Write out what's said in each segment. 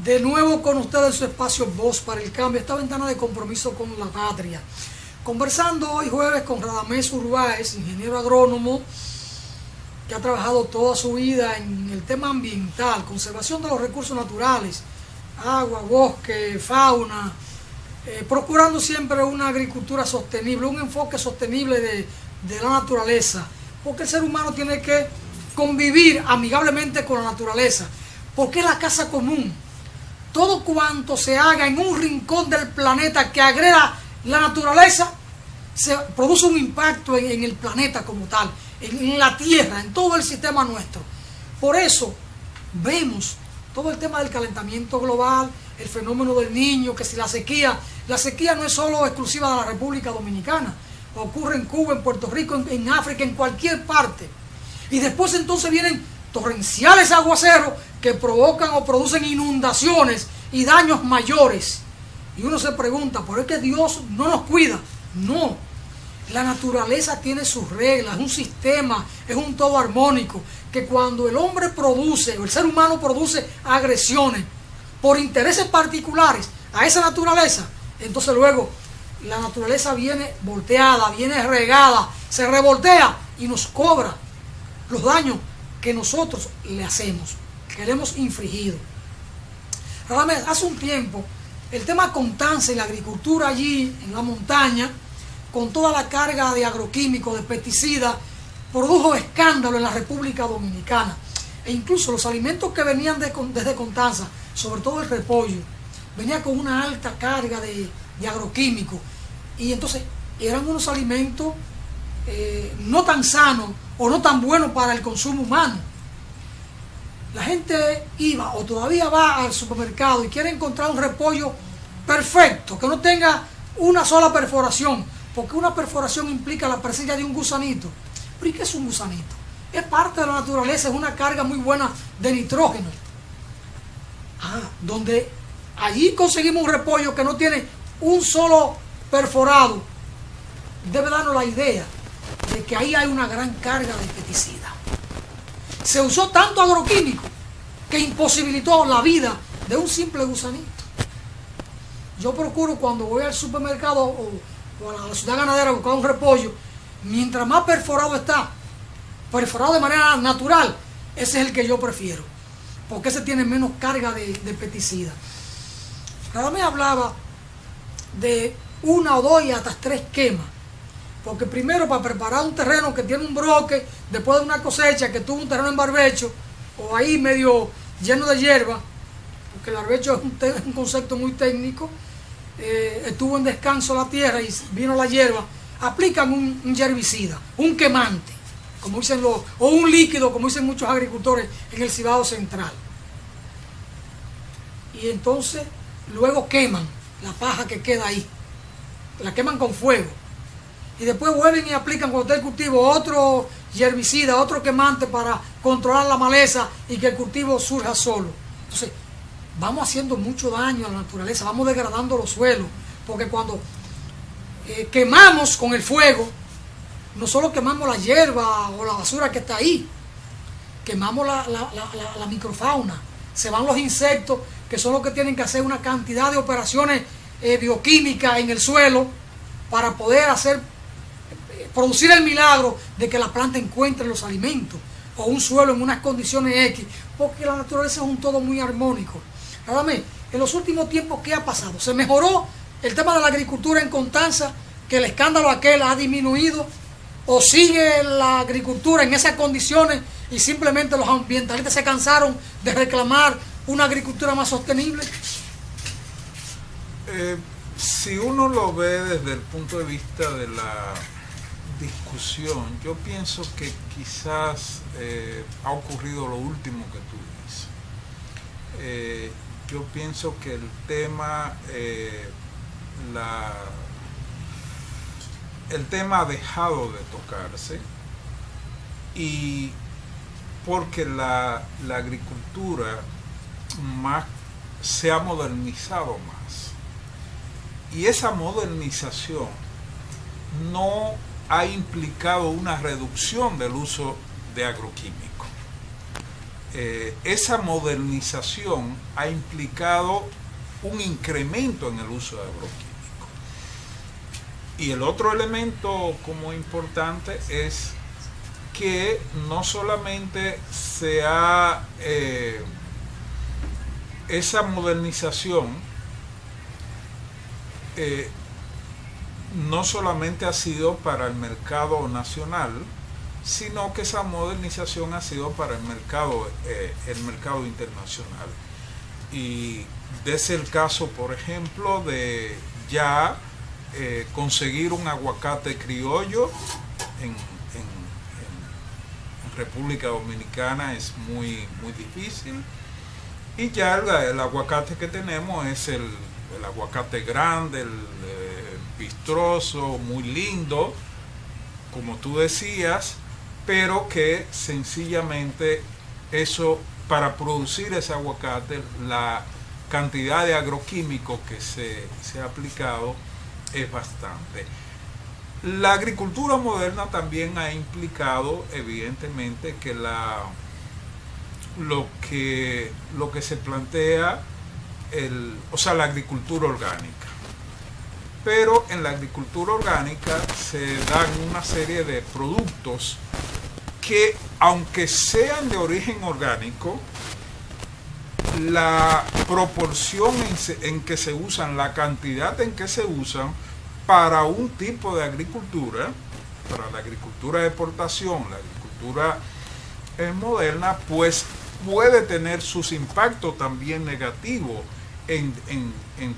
De nuevo con ustedes su espacio Voz para el Cambio, esta ventana de compromiso con la patria. Conversando hoy jueves con Radamés Urbáez, ingeniero agrónomo, que ha trabajado toda su vida en el tema ambiental, conservación de los recursos naturales, agua, bosque, fauna, procurando siempre una agricultura sostenible, un enfoque sostenible de la naturaleza, porque el ser humano tiene que convivir amigablemente con la naturaleza, porque es la casa común. Todo cuanto se haga en un rincón del planeta que agreda la naturaleza, se produce un impacto en el planeta como tal, en la Tierra, en todo el sistema nuestro. Por eso vemos todo el tema del calentamiento global, el fenómeno del Niño, que si la sequía no es solo exclusiva de la República Dominicana, ocurre en Cuba, en Puerto Rico, en África, en cualquier parte. Y después entonces vienen torrenciales aguaceros que provocan o producen inundaciones y daños mayores. Y uno se pregunta, ¿por qué Dios no nos cuida? No, la naturaleza tiene sus reglas, un sistema, es un todo armónico, que cuando el hombre produce, o el ser humano produce agresiones por intereses particulares a esa naturaleza, entonces luego la naturaleza viene volteada, viene regada, se revoltea y nos cobra los daños que nosotros le hacemos, que le hemos infligido. Hace un tiempo, el tema Constanza y la agricultura allí en la montaña, con toda la carga de agroquímicos, de pesticidas, produjo escándalo en la República Dominicana. E incluso los alimentos que venían desde Constanza, sobre todo el repollo, venía con una alta carga de agroquímicos. Y entonces eran unos alimentos no tan sanos o no tan buenos para el consumo humano. La gente iba o todavía va al supermercado y quiere encontrar un repollo perfecto, que no tenga una sola perforación, porque una perforación implica la presencia de un gusanito. ¿Pero y qué es un gusanito? Es parte de la naturaleza, es una carga muy buena de nitrógeno. Donde allí conseguimos un repollo que no tiene un solo perforado, debe darnos la idea de que ahí hay una gran carga de pesticidas. Se usó tanto agroquímico que imposibilitó la vida de un simple gusanito. Yo procuro cuando voy al supermercado o a la ciudad ganadera a buscar un repollo, mientras más perforado está, perforado de manera natural, ese es el que yo prefiero, porque ese tiene menos carga de pesticidas. Cada vez hablaba de 1 o 2 y hasta 3 quemas, porque primero para preparar un terreno que tiene un broque, después de una cosecha que tuvo un terreno en barbecho, o ahí medio lleno de hierba, porque el barbecho es un concepto muy técnico, estuvo en descanso la tierra y vino la hierba, aplican un herbicida, un quemante, como dicen o un líquido, como dicen muchos agricultores en el Cibao Central. Y entonces luego queman la paja que queda ahí, la queman con fuego. Y después vuelven y aplican cuando está el cultivo otro herbicida, otro quemante para controlar la maleza y que el cultivo surja solo. Entonces, vamos haciendo mucho daño a la naturaleza, vamos degradando los suelos, porque cuando quemamos con el fuego, no solo quemamos la hierba o la basura que está ahí, quemamos la microfauna, se van los insectos, que son los que tienen que hacer una cantidad de operaciones bioquímicas en el suelo para poder producir el milagro de que la planta encuentre los alimentos o un suelo en unas condiciones X, porque la naturaleza es un todo muy armónico. Radamés, en los últimos tiempos, ¿qué ha pasado? ¿Se mejoró el tema de la agricultura en Constanza, que el escándalo aquel ha disminuido, o sigue la agricultura en esas condiciones y simplemente los ambientalistas se cansaron de reclamar una agricultura más sostenible? Si uno lo ve desde el punto de vista de la discusión, yo pienso que quizás ha ocurrido lo último que tú dices. Yo pienso que el tema ha dejado de tocarse, y porque la agricultura se ha modernizado más, y esa modernización no ha implicado una reducción del uso de agroquímicos. esa modernización ha implicado un incremento en el uso de agroquímicos. Y el otro elemento como importante es que no solamente esa modernización no solamente ha sido para el mercado nacional, sino que esa modernización ha sido para el mercado internacional. Y es el caso, por ejemplo, de ya conseguir un aguacate criollo en República Dominicana es muy difícil, y ya el aguacate que tenemos es el aguacate grande, el vistroso, muy lindo, como tú decías, pero que sencillamente eso, para producir ese aguacate, la cantidad de agroquímicos que se ha aplicado es bastante. La agricultura moderna también ha implicado, evidentemente, que lo que se plantea, la agricultura orgánica. Pero en la agricultura orgánica se dan una serie de productos que, aunque sean de origen orgánico, la proporción en que se usan, la cantidad en que se usan para un tipo de agricultura, para la agricultura de exportación, la agricultura moderna, pues puede tener sus impactos también negativos en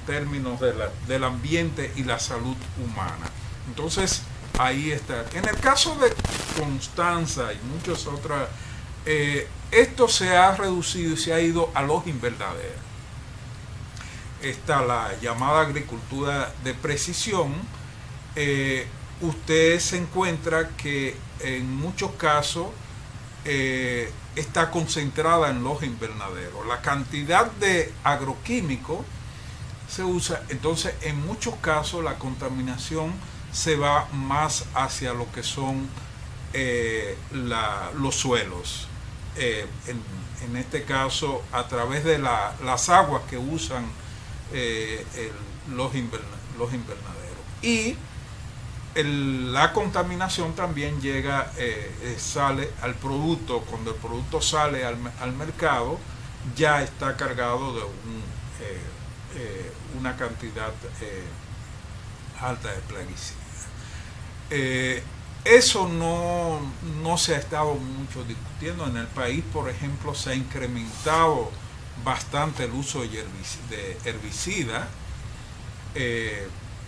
términos del ambiente y la salud humana. Entonces, ahí está. En el caso de Constanza y muchas otras, esto se ha reducido y se ha ido a los invernaderos. Está la llamada agricultura de precisión. Usted se encuentra que en muchos casos está concentrada en los invernaderos. La cantidad de agroquímicos se usa, entonces en muchos casos la contaminación se va más hacia lo que son los suelos. En este caso, a través de las aguas que usan los invernaderos. Y la contaminación también llega, sale al producto. Cuando el producto sale al mercado, ya está cargado de una cantidad alta de plaguicidas. Eso no se ha estado mucho discutiendo. En el país, por ejemplo, se ha incrementado bastante el uso de herbicidas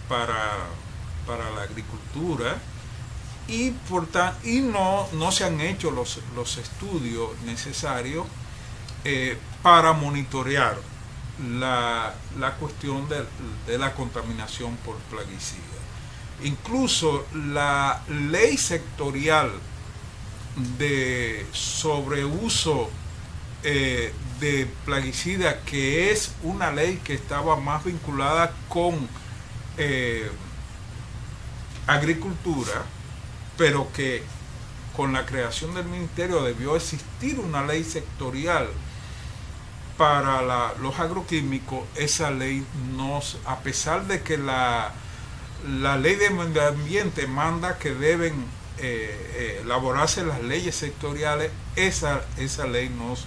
para la agricultura, y no se han hecho los estudios necesarios para monitorear la cuestión de la contaminación por plaguicidas. Incluso la ley sectorial de sobreuso de plaguicidas, que es una ley que estaba más vinculada con agricultura, pero que con la creación del ministerio debió existir una ley sectorial para los agroquímicos. Esa ley a pesar de que la ley de medio ambiente manda que deben elaborarse las leyes sectoriales, esa ley no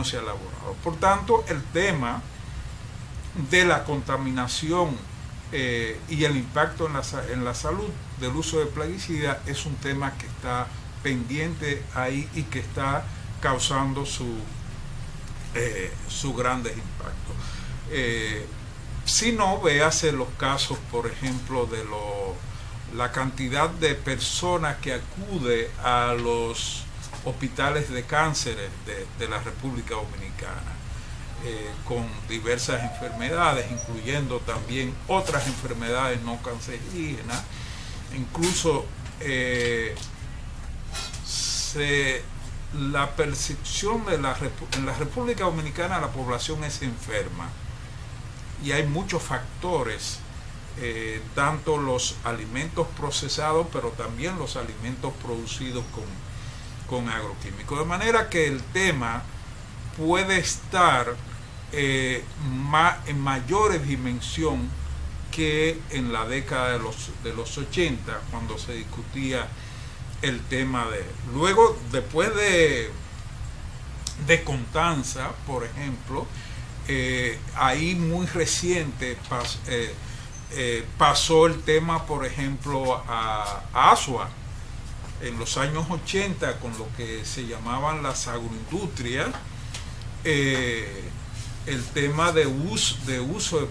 se ha elaborado. Por tanto, el tema de la contaminación y el impacto en la salud del uso de plaguicidas es un tema que está pendiente ahí y que está causando sus grandes impactos. Si no, véase los casos, por ejemplo, de la cantidad de personas que acude a los hospitales de cánceres de la República Dominicana, con diversas enfermedades, incluyendo también otras enfermedades no cancerígenas. Incluso la percepción en la República Dominicana, la población es enferma, y hay muchos factores, tanto los alimentos procesados, pero también los alimentos producidos con agroquímicos. De manera que el tema puede estar en mayores dimensión que en la década de los 80, cuando se discutía el tema de... Luego, después de Constanza, por ejemplo, ahí muy reciente pasó el tema, por ejemplo, a Asua, en los años 80, con lo que se llamaban las agroindustrias, el tema de uso de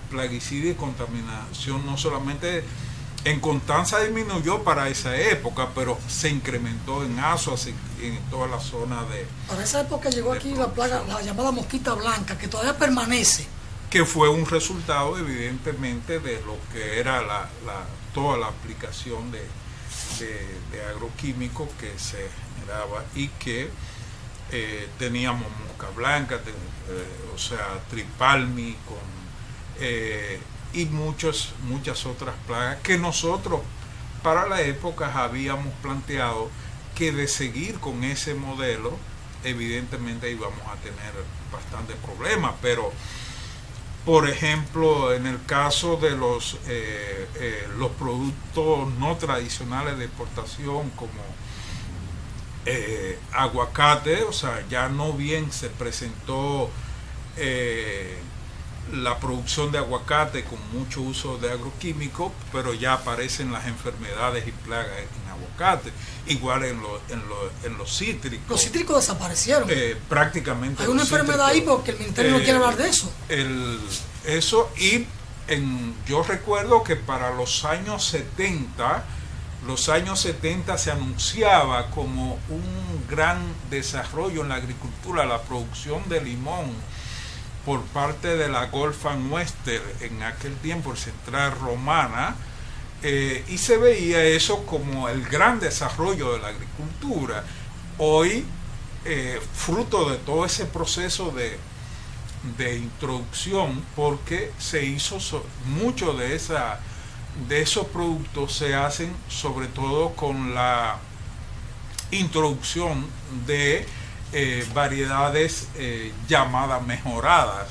plaguicidio y contaminación, no solamente en Constanza disminuyó para esa época, pero se incrementó en Asua, en toda la zona de... Para esa época llegó aquí la plaga, la llamada mosquita blanca, que todavía permanece. Que fue un resultado evidentemente de lo que era toda la aplicación de agroquímicos que se generaba y que teníamos mosca blanca, o sea, tripalmi y muchas otras plagas que nosotros para la época habíamos planteado que de seguir con ese modelo evidentemente íbamos a tener bastantes problemas, pero por ejemplo en el caso de los productos no tradicionales de exportación como aguacate, o sea, ya no bien se presentó la producción de aguacate con mucho uso de agroquímicos, pero ya aparecen las enfermedades y plagas en aguacate, igual en los cítricos. Los cítricos desaparecieron. Prácticamente. Hay una enfermedad ahí porque el ministerio no quiere hablar de eso. Yo recuerdo que para los años 70 se anunciaba como un gran desarrollo en la agricultura, la producción de limón por parte de la Golfan Wester, en aquel tiempo el Central Romana, y se veía eso como el gran desarrollo de la agricultura. Hoy, fruto de todo ese proceso de introducción, porque se hizo mucho de esos productos se hacen sobre todo con la introducción de variedades llamadas mejoradas,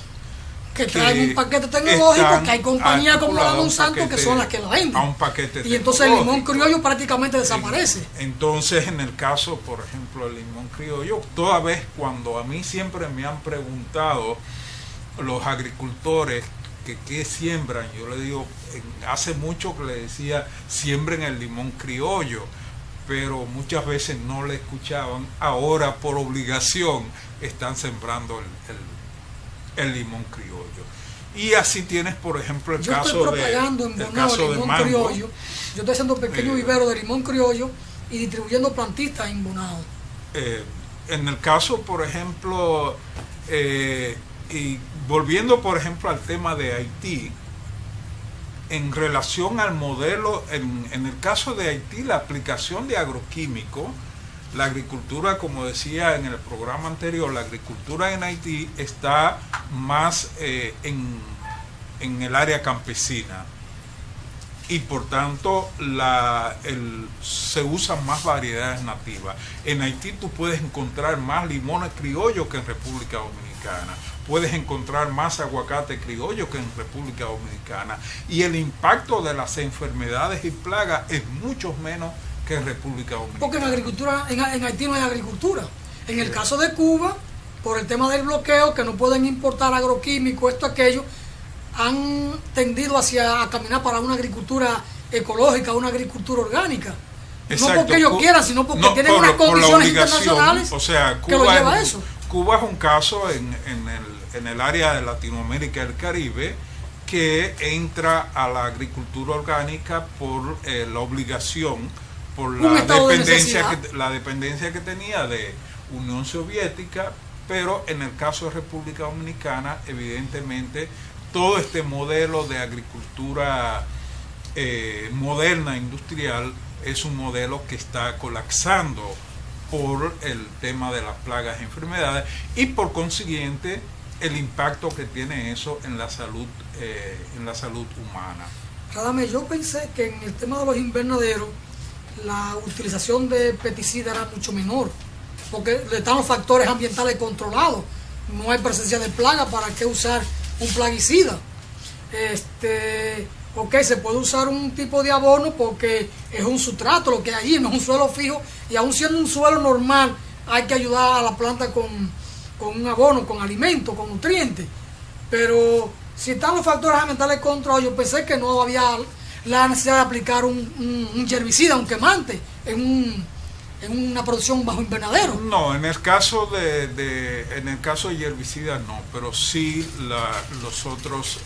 que traen un paquete tecnológico, que hay compañías como la Monsanto que son las que lo venden. A un paquete y entonces el limón criollo prácticamente desaparece. Entonces, en el caso, por ejemplo, del limón criollo, toda vez cuando a mí siempre me han preguntado los agricultores que qué siembran, yo le digo, hace mucho que le decía, siembren el limón criollo, pero muchas veces no le escuchaban. Ahora por obligación están sembrando el limón criollo. Y así tienes, por ejemplo, el caso de limón criollo. Yo estoy haciendo pequeños viveros de limón criollo y distribuyendo plantistas en Bonao. En el caso, por ejemplo, y volviendo, por ejemplo, al tema de Haití, en relación al modelo, en el caso de Haití, la aplicación de agroquímicos, la agricultura, como decía en el programa anterior, la agricultura en Haití está más en el área campesina y por tanto se usan más variedades nativas. En Haití tú puedes encontrar más limones criollos que en República Dominicana. Puedes encontrar más aguacate criollo que en República Dominicana, y el impacto de las enfermedades y plagas es mucho menos que en República Dominicana. Porque en agricultura, en Haití no hay agricultura. En el caso de Cuba, por el tema del bloqueo, que no pueden importar agroquímicos, esto, aquello, han tendido a caminar para una agricultura ecológica, una agricultura orgánica. Exacto. No porque ellos quieran, sino porque tienen unas condiciones internacionales, o sea, Cuba que lo lleva a eso. Cuba es un caso en el área de Latinoamérica y el Caribe que entra a la agricultura orgánica por la obligación, por la dependencia que tenía de Unión Soviética, pero en el caso de República Dominicana, evidentemente, todo este modelo de agricultura moderna, industrial, es un modelo que está colapsando por el tema de las plagas y enfermedades, y por consiguiente el impacto que tiene eso en la salud humana. Radamés, yo pensé que en el tema de los invernaderos la utilización de pesticidas era mucho menor, porque están los factores ambientales controlados, no hay presencia de plaga, ¿para qué usar un plaguicida? Ok, se puede usar un tipo de abono porque es un sustrato lo que hay allí, no es un suelo fijo, y aún siendo un suelo normal hay que ayudar a la planta con un abono, con alimento, con nutrientes. Pero si están los factores ambientales controlados, yo pensé que no había la necesidad de aplicar un herbicida, un quemante en una producción bajo invernadero. No, en el caso en el caso de herbicidas no, pero sí los otros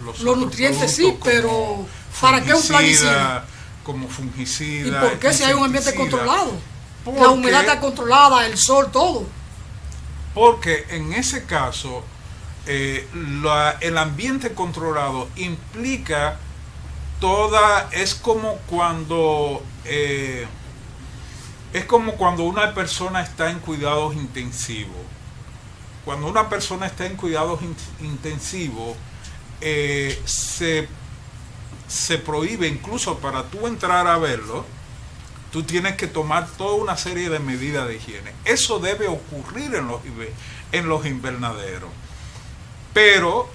los nutrientes sí, pero ¿para qué un plaguicida? Como fungicida. ¿Y por qué si hay un ambiente controlado? La humedad está controlada, el sol, todo. Porque en ese caso el ambiente controlado implica es como cuando una persona está en cuidados intensivos. Cuando una persona está en cuidados intensivos, se prohíbe, incluso para tú entrar a verlo, tú tienes que tomar toda una serie de medidas de higiene. Eso debe ocurrir en los invernaderos. Pero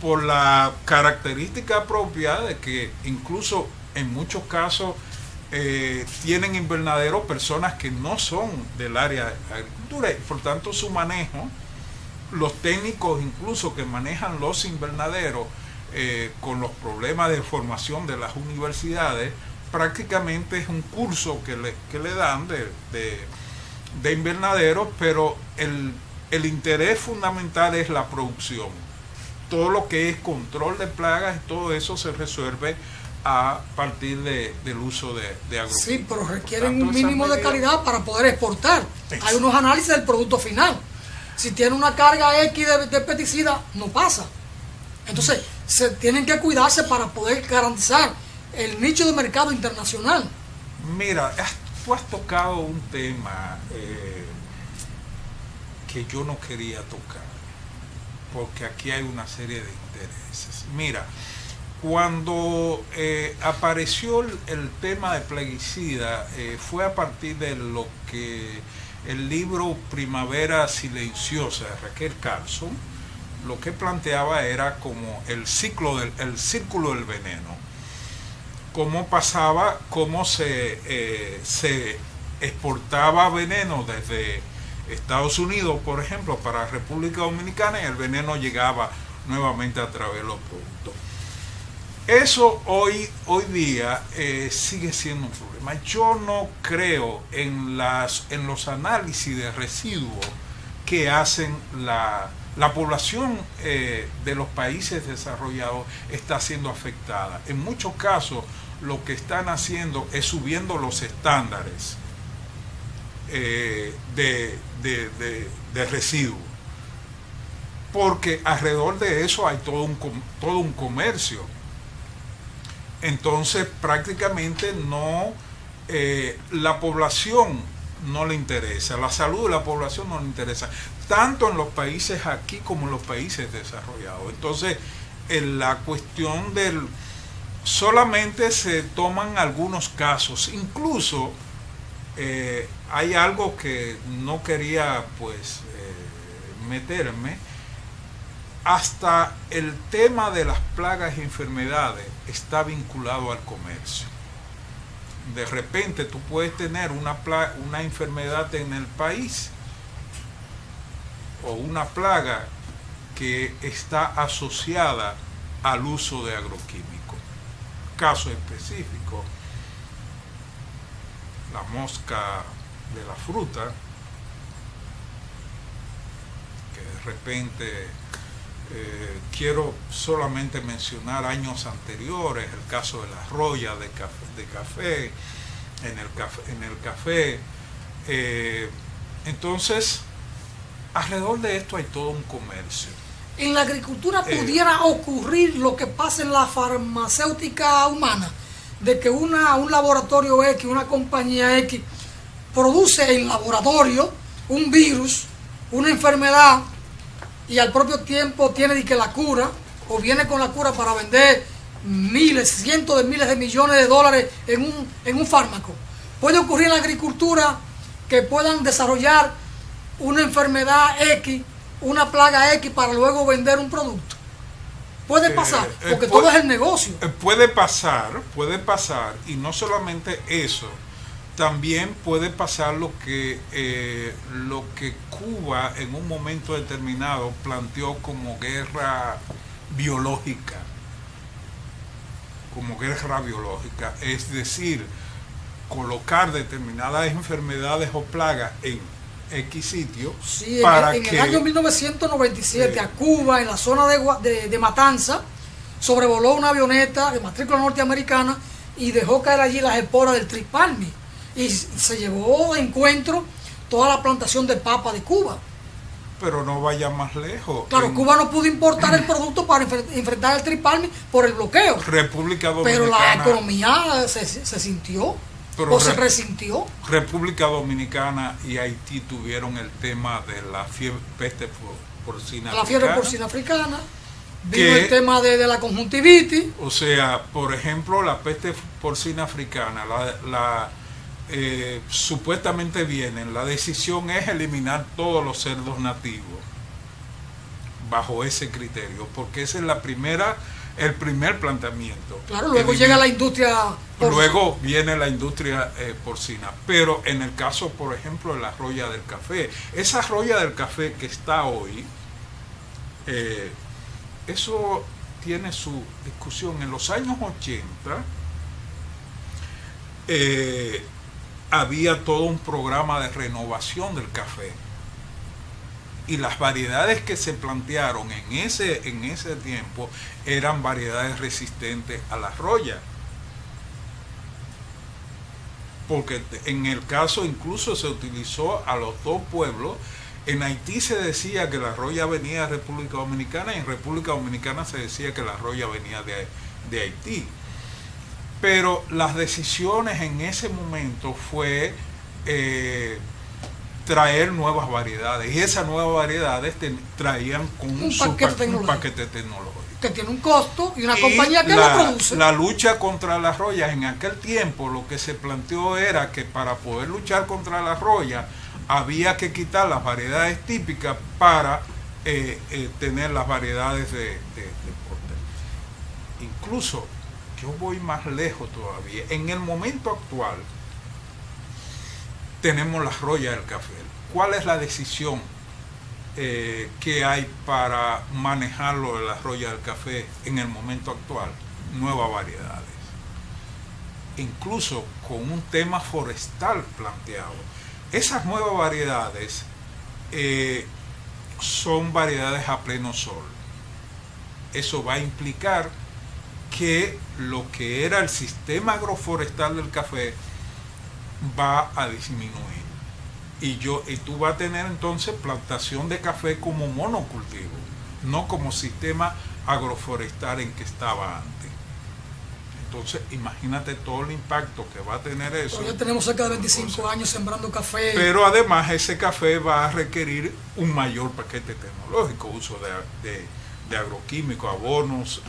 por la característica propia de que incluso en muchos casos tienen invernaderos personas que no son del área de agricultura, y por tanto su manejo, los técnicos incluso que manejan los invernaderos con los problemas de formación de las universidades, prácticamente es un curso que le dan de invernaderos, pero el interés fundamental es la producción. Todo lo que es control de plagas, todo eso se resuelve a partir del uso de agroquímicos. Sí, pero requieren un mínimo de calidad para poder exportar. Hay unos análisis del producto final. Si tiene una carga X de pesticida, no pasa. Entonces, se tienen que cuidarse para poder garantizar el nicho de mercado internacional. Mira, tú has tocado un tema que yo no quería tocar, porque aquí hay una serie de intereses. Mira, cuando apareció el tema de plaguicida, fue a partir de lo que el libro Primavera Silenciosa de Raquel Carlson, lo que planteaba era como el círculo del veneno. Cómo pasaba, cómo se exportaba veneno desde Estados Unidos, por ejemplo, para República Dominicana, y el veneno llegaba nuevamente a través de los productos. Eso hoy día sigue siendo un problema. Yo no creo en los análisis de residuos que hacen la población de los países desarrollados está siendo afectada. En muchos casos lo que están haciendo es subiendo los estándares de residuos, porque alrededor de eso hay todo un comercio. Entonces prácticamente la población no le interesa, la salud de la población no le interesa, tanto en los países aquí como en los países desarrollados. Entonces la cuestión solamente se toman algunos casos. Incluso hay algo que no quería meterme. Hasta el tema de las plagas y enfermedades está vinculado al comercio. De repente tú puedes tener una enfermedad en el país o una plaga que está asociada al uso de agroquímicos. Caso específico, la mosca de la fruta, que de repente quiero solamente mencionar años anteriores, el caso de la roya de café, en el café. Entonces, alrededor de esto hay todo un comercio. En la agricultura pudiera ocurrir lo que pasa en la farmacéutica humana, de que un laboratorio X, una compañía X, produce en laboratorio un virus, una enfermedad, y al propio tiempo tiene que la cura, o viene con la cura para vender miles, cientos de miles de millones de dólares en un fármaco. Puede ocurrir en la agricultura que puedan desarrollar una enfermedad X, una plaga X para luego vender un producto. Puede pasar, porque todo es el negocio. Puede pasar, y no solamente eso, también puede pasar lo que Cuba en un momento determinado planteó como guerra biológica, es decir, colocar determinadas enfermedades o plagas en X sitio. Sí, en el año 1997 a Cuba, en la zona de Matanza, sobrevoló una avioneta de matrícula norteamericana y dejó caer allí las esporas del tripalmi y se llevó de encuentro toda la plantación de papa de Cuba. Pero no vaya más lejos. Claro, Cuba no pudo importar el producto para enfrentar el tripalmi por el bloqueo. República Dominicana. Pero la economía se sintió. ¿O se resintió? República Dominicana y Haití tuvieron el tema de la peste porcina africana. La fiebre porcina africana. Vino el tema de la conjuntivitis. O sea, por ejemplo, la peste porcina africana, supuestamente la decisión es eliminar todos los cerdos nativos bajo ese criterio, porque esa es el primer planteamiento. Claro, luego llega la industria porcina. Luego viene la industria porcina. Pero en el caso, por ejemplo, de la roya del café, esa roya del café que está hoy, eso tiene su discusión. En los años 80 había todo un programa de renovación del café. Y las variedades que se plantearon en ese tiempo eran variedades resistentes a la roya. Porque en el caso incluso se utilizó a los dos pueblos. En Haití se decía que la roya venía de República Dominicana y en República Dominicana se decía que la roya venía de Haití. Pero las decisiones en ese momento fue traer nuevas variedades, y esas nuevas variedades traían con un paquete tecnológico que tiene un costo y una compañía que lo produce. La lucha contra las royas en aquel tiempo, lo que se planteó era que para poder luchar contra las royas había que quitar las variedades típicas para tener las variedades de porte. Incluso yo voy más lejos todavía. En el momento actual tenemos las royas del café. ¿Cuál es la decisión que hay para manejarlo de las royas del café en el momento actual? Nuevas variedades. Incluso con un tema forestal planteado. Esas nuevas variedades son variedades a pleno sol. Eso va a implicar que lo que era el sistema agroforestal del café va a disminuir. Y tú vas a tener entonces plantación de café como monocultivo, no como sistema agroforestal en que estaba antes. Entonces, imagínate todo el impacto que va a tener eso. Pero ya tenemos cerca de 25 años sembrando café. Pero además ese café va a requerir un mayor paquete tecnológico, uso de agroquímicos, abonos,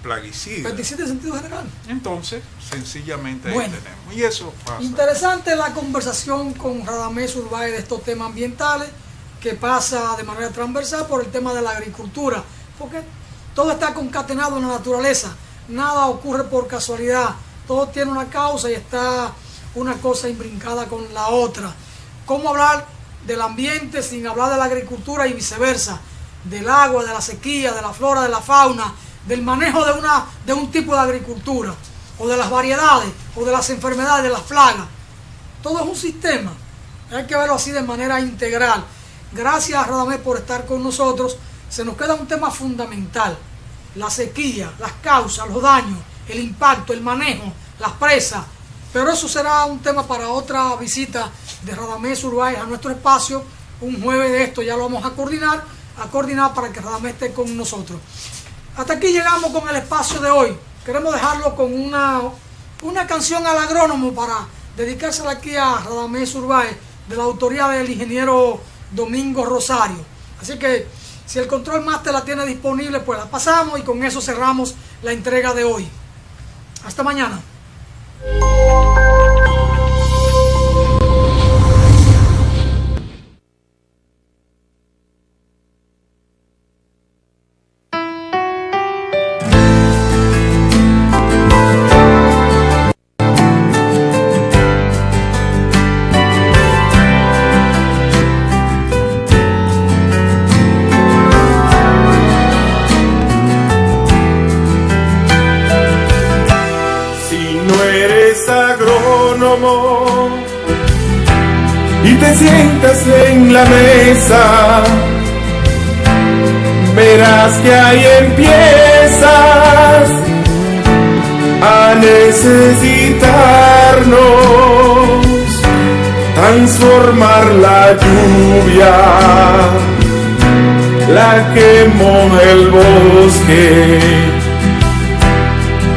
plaguicidas. Pesticida en sentido general. Entonces, sencillamente ahí tenemos. Y eso pasa. Interesante la conversación con Radamés Urbáez de estos temas ambientales, que pasa de manera transversal por el tema de la agricultura, porque todo está concatenado en la naturaleza, nada ocurre por casualidad, todo tiene una causa y está una cosa imbrincada con la otra. ¿Cómo hablar del ambiente sin hablar de la agricultura y viceversa? Del agua, de la sequía, de la flora, de la fauna, del manejo de un tipo de agricultura, o de las variedades, o de las enfermedades, de las plagas. Todo es un sistema. Hay que verlo así de manera integral. Gracias, Radamés, por estar con nosotros. Se nos queda un tema fundamental: la sequía, las causas, los daños, el impacto, el manejo, las presas. Pero eso será un tema para otra visita de Radamés Urbáez a nuestro espacio. Un jueves de esto ya lo vamos a coordinar para que Radamés esté con nosotros. Hasta aquí llegamos con el espacio de hoy. Queremos dejarlo con una canción al agrónomo para dedicársela aquí a Radamés Urbáez, de la autoría del ingeniero Domingo Rosario. Así que si el control máster la tiene disponible, pues la pasamos y con eso cerramos la entrega de hoy. Hasta mañana. Y te sientas en la mesa, verás que ahí empiezas a necesitarnos, transformar la lluvia, la que moja el bosque,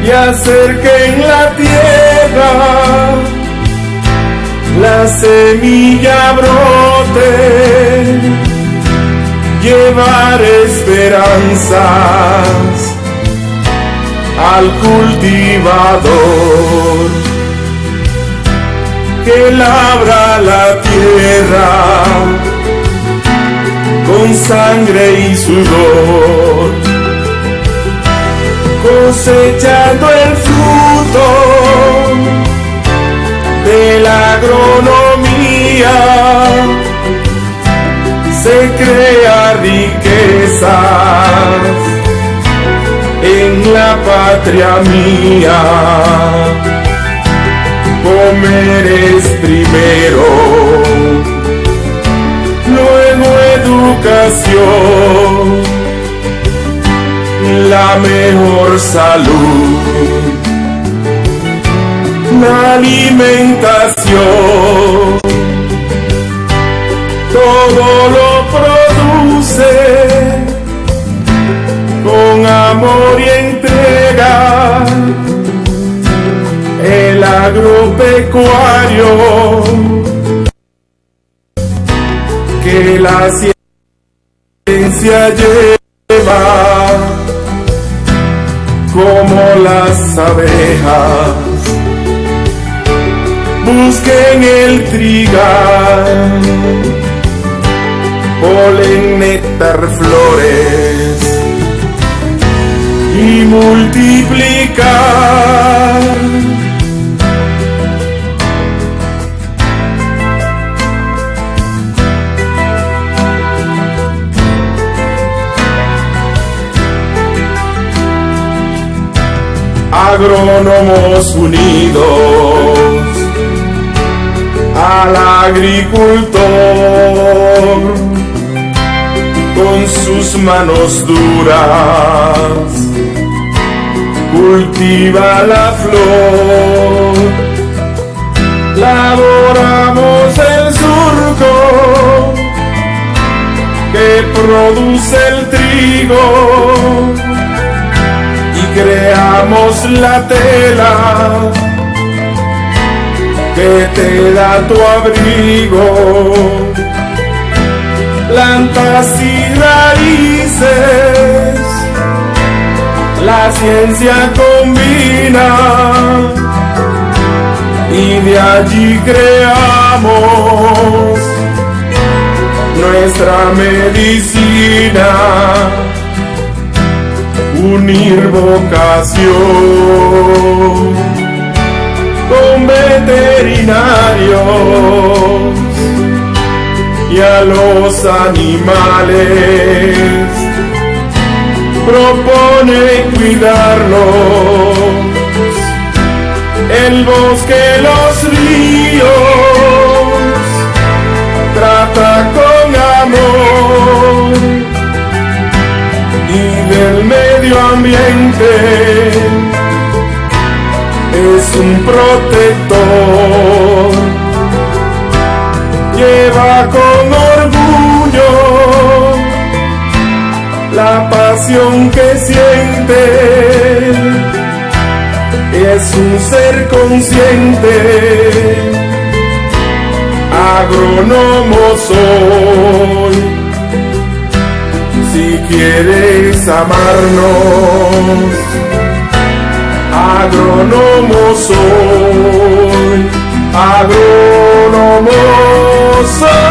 y hacer que en la tierra la semilla brote, llevar esperanzas al cultivador que labra la tierra con sangre y sudor, cosechando el fruto de la agronomía, se crea riquezas en la patria mía. Comer es primero, luego educación, la mejor salud, la alimentación, todo lo produce con amor y entrega el agropecuario, que la ciencia lleva como las abejas. Busquen el trigal, polen, néctar, flores y multiplicar. Agrónomos unidos al agricultor, con sus manos duras cultiva la flor, laboramos el surco que produce el trigo y creamos la tela que te da tu abrigo, plantas y raíces, la ciencia combina y de allí creamos nuestra medicina. Unir vocación con veterinarios y a los animales propone cuidarlos, el bosque, los ríos, trata con amor, y del medio ambiente es un protector, lleva con orgullo la pasión que siente, es un ser consciente, agrónomo soy. Si quieres amarnos, agrónomo soy, agrónomo soy.